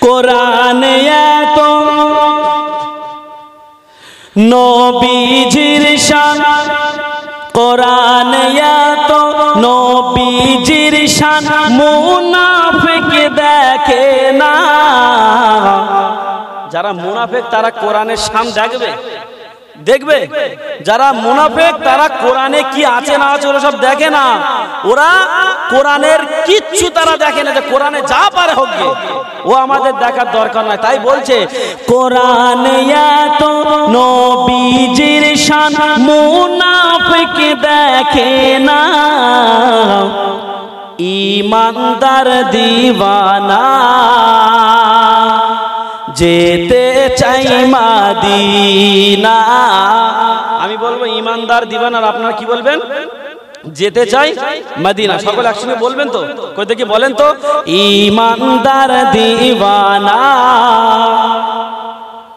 কোরআনে এত নবীজির শান, কোরআনে এত নবীজির শান, মুনাফিক দেখে না। যারা মুনাফিক তারা কোরআনের শান দেখবে, দেখবে। যারা মুনাফিক তারা কোরআনে কি আছে না আছে ওরা সব দেখে না। ওরা কোরআনের কিচ্ছু তারা দেখে না, যে কোরআনে যা পারে হোক গে, ও আমাদের দেখার দরকার নাই। তাই বলছে কোরআনে এত নবীজির শান, মুনাফিক দেখে না। ঈমানদার দিওয়ানা যেতে চাই মদিনা। আমি বলবো ঈমানদার দিওয়ানার, আপনারা কি বলবেন? যেতে চাই মদিনা। সকলে একসঙ্গে বলবেন তো? কই দেখি বলেন তো, ঈমানদার দিওয়ানা।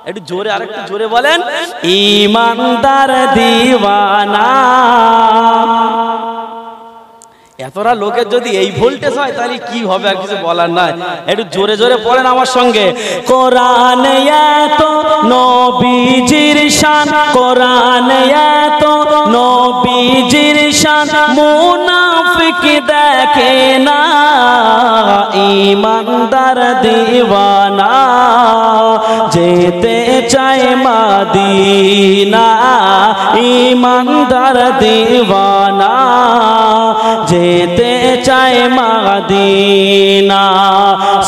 একটু জোরে, আরেকটু জোরে বলেন, ঈমানদার দিওয়ানা। এতটা লোকের যদি এই ভোল্টেজ হয় তাহলে কি হবে, আর কিছু বলার নাই। একটু জোরে জোরে পড়েন আমার সঙ্গে, কোরআনে এত নবীজির শান, কোরআনে এত নবীজির শান, মুনাফিক দেখে না। ঈমানদার দিওয়ানা যেতে চায় মদিনা। ঈমানদার দিওয়ানা যেতে চায় মদিনা।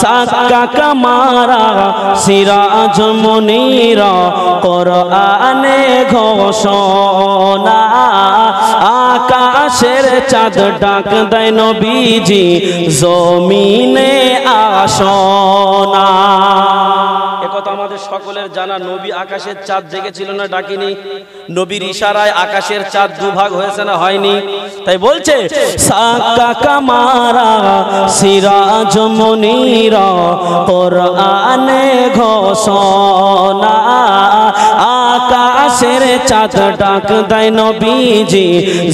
সাক্কা কামারা সিরাজ মুনীরা, কোরআনে ঘোষণা। আকাশের চাঁদ ডাক দেয় নবীজি, জমিনে আসনা। একথা আমাদের সকলের জানা। নবী আকাশের চাঁদ দেখেছিল না, ডাকিনি? নবীর ইশারায় আকাশের চাঁদ দুভাগ হয়েছে না, হয়নি? তাই বলছে সাক্কা কামারা সিরাজ মুনীরা, কোরআনে ঘোষণা। আকাশের চাঁদ ডাক দেয় নবীজি,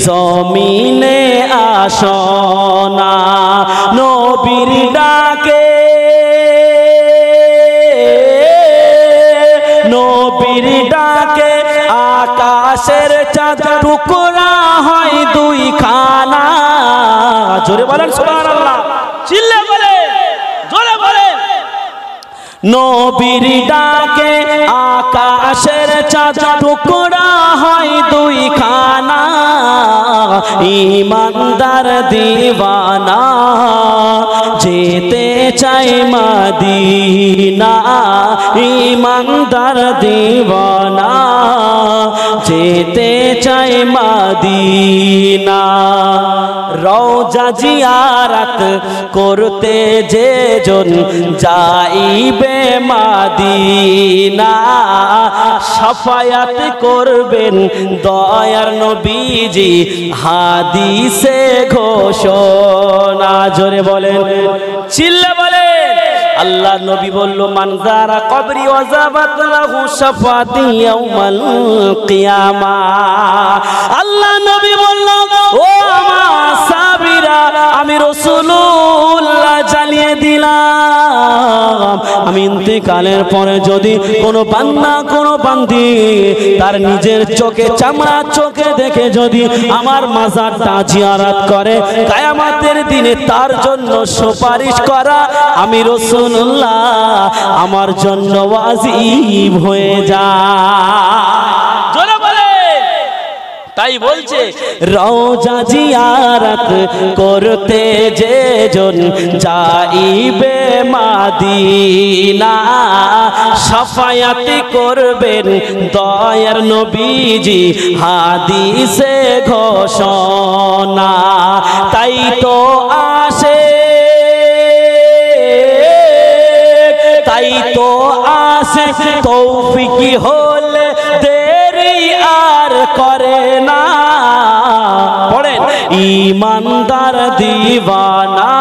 জমিনে আসনা। নবীর ডাকে, নবীর ডাকে আকাশের চাঁদ টুকরা হয় দুই খানা। জোরে বলেন সুবহানাল্লাহ, চিল্লে বলেন, জোরে বলেন। নবীর ডাকে আকাশের চাঁদ টুকরা হয় দুই খানা। ঈমানদার দিওয়ানা যেতে চায় মদিনা। ঈমানদার দিওয়ানা যেতে চায় মদিনা। রওজা জিয়ারত করতে যেজন যাইবে মদিনা, শাফায়াত করবেন দয়ার নবীজি, হাদিসে ঘোষণা। জোরে বলেন, চিল্লে বলেন। আল্লাহ নবী বলল, মান যারা কবরি ওয়াজাবাত লাহু শাফাতি ইয়াউমাল কিয়ামা। আল্লাহ নবী বলল, ও আমার সাহাবীরা, আমি রাসূলুল্লাহ জানিয়ে দিলাম, আমি ইন্তেকালের পরে যদি কোনো বান্দা কোনো বান্দি তার নিজের চোখে, চামড়া চোখে দেখে যদি আমার মাজারটা জিয়ারত করে, কিয়ামতের দিনে তার জন্য সুপারিশ করা আমি রাসূলুল্লাহ আমার জন্য ওয়াজিব হয়ে যায়। জোরে বলে। তাই বলছে রওজা জিয়ারত করতে যেজন যাইবে মদিনা, শাফায়াত করবেন দয়ার নবীজি, হাদিসে ঘোষণা। তাই তো আসে, তাই তো আসে, তৌফিক হলে দেরি আর করে না। পড়েন, ঈমানদার দিওয়ানা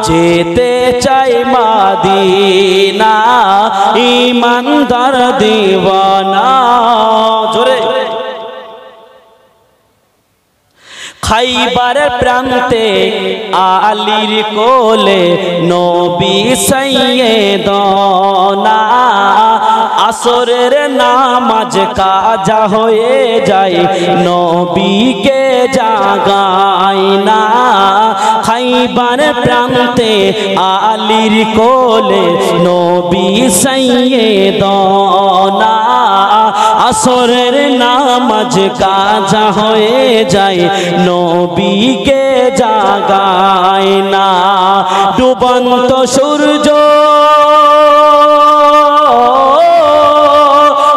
যেতে চায় মদিনা। ঈমানদার দিওয়ানা। জোরে। খাইবারের প্রান্তে আলীর কোলে নবী সাইয়েদনা আসরের নামাজ কাজা হয়ে যায় নবীকে জাগায় না খাইবারের প্রান্তে আলীর কোলে নবী সাইয়েদনা আসরের নামাজ কাজা হয়ে যায় নবীকে জাগায় না ডুবন্ত সূর্য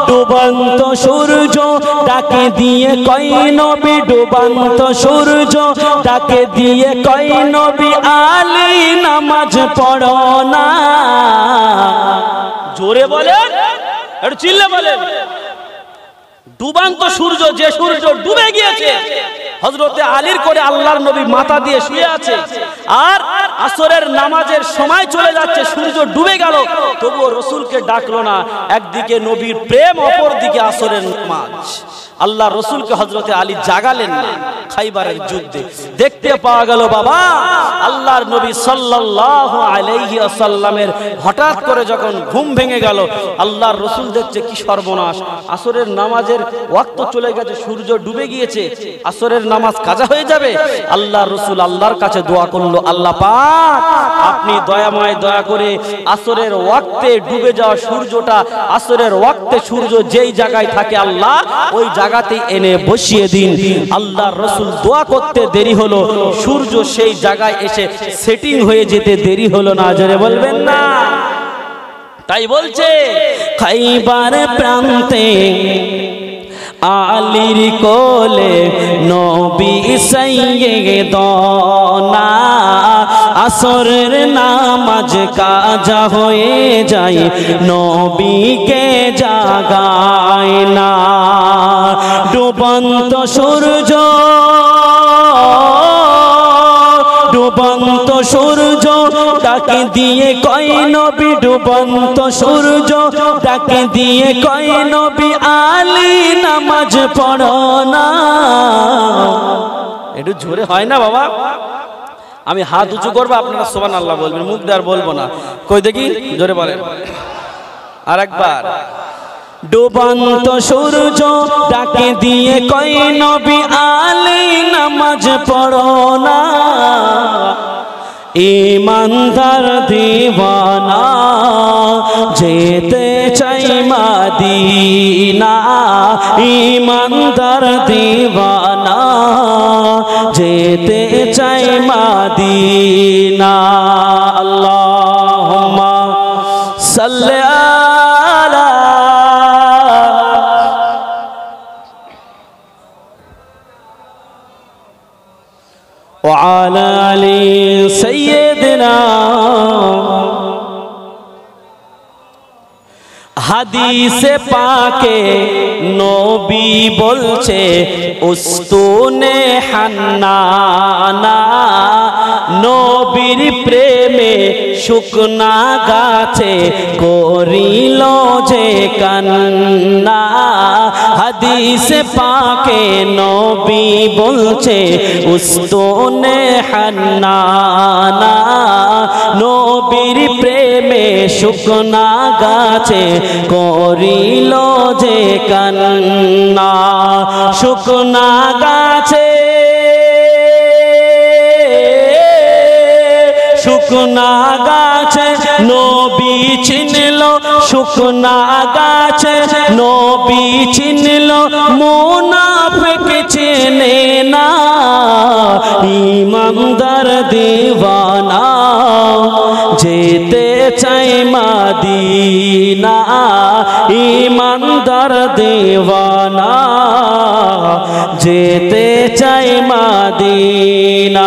ডুবন্ত সূর্য ডাকে দিয়ে কই নবী ডুবন্ত সূর্য ডাকে দিয়ে কই নবী আলী নামাজ পড়ো না জোরে বলেন একটু চিল্লে বলেন ডুবান্ত সূর্য যে সূর্য ডুবে গিয়েছে হযরতে আলীর করে আল্লাহর নবী মাথা দিয়ে শুয়ে আছে আর আসরের নামাজের সময় চলে যাচ্ছে সূর্য ডুবে গেল তবুও রাসূলকে ডাকলো না একদিকে নবীর প্রেম অপর দিকে আসরের নামাজ আল্লাহ রাসূলকে হযরতে আলী জাগালেন না খাইবারের যুদ্ধে দেখতে পাওয়া গেল বাবা আল্লাহর নবী সাল্লাল্লাহু আলাইহি ওয়াসাল্লামের হঠাৎ করে যখন ঘুম ভেঙে গেল আল্লাহর রাসূল দেখছে কি সর্বনাশ আসরের নামাজের ওয়াক্ত চলে গেছে সূর্য ডুবে গিয়েছে আসরের নামাজ কাজা হয়ে যাবে আল্লাহর রাসূল আল্লাহর কাছে দোয়া করলো আল্লাহ পাক আপনি দয়াময় দয়া করে আসরের ওয়াক্তে ডুবে যাওয়া সূর্যটা আসরের ওয়াক্তে সূর্য যেই জায়গায় থাকে আল্লাহ ওই জায়গাতে এনে বসিয়ে দিন আল্লাহর রাসূল দোয়া করতে দেরি হলো সূর্য সেই জায়গায় এসে সেটিং হয়ে যেতে দেরি হলো না জোরে বলবেন না তাই বলছে খাইবার প্রান্তে আলীর কোলে নবী সাইয়েদনা আসরের নামাজ কাজা হয়ে যায় নবীকে জাগায় না ডুবন্ত সূর্য ডুবন্ত সূর্য ডাকে দিয়ে কই নবী ডুবন্ত সূর্য ডাকে দিয়ে কই নবী আলী নামাজ পড়ো না একটু জোরে হয় না বাবা আমি হাত উঁচু করবো আপনারা সুবহানাল্লাহ বলবেন মুখ দিয়ে আর বলবো না কই দেখি জোরে বলেন আরেকবার ডুবন্ত সূর্য ডাকে দিয়ে কই নবী আলী নামাজ পড়ো না ईमानदार दीवाना जेते चाई मदीना ईमानदार दीवाना जेते चाई मदीना अल्लाहुम्मा सल्ली अला وعلى آل سيدنا হাদিসে পাকে নবী বলছে উস্তুনে হান্নানা নবীর প্রেমে শুকনা গাছে করিল যে কান্না হাদিসে পাকে নবী বলছে উস্তুনে হান্নানা নবীর প্রেমে শুকনা গাছে করিল যে কান্না শুকনা গাছে শুকনা গাছে নবী চিনল শুকনা গাছে নবী চিনল মুনাফিক চেনে না ইমানদার দিওয়ানা যেতে চাই মদিনা ইমানদার দিওয়ানা যেতে চাই মদিনা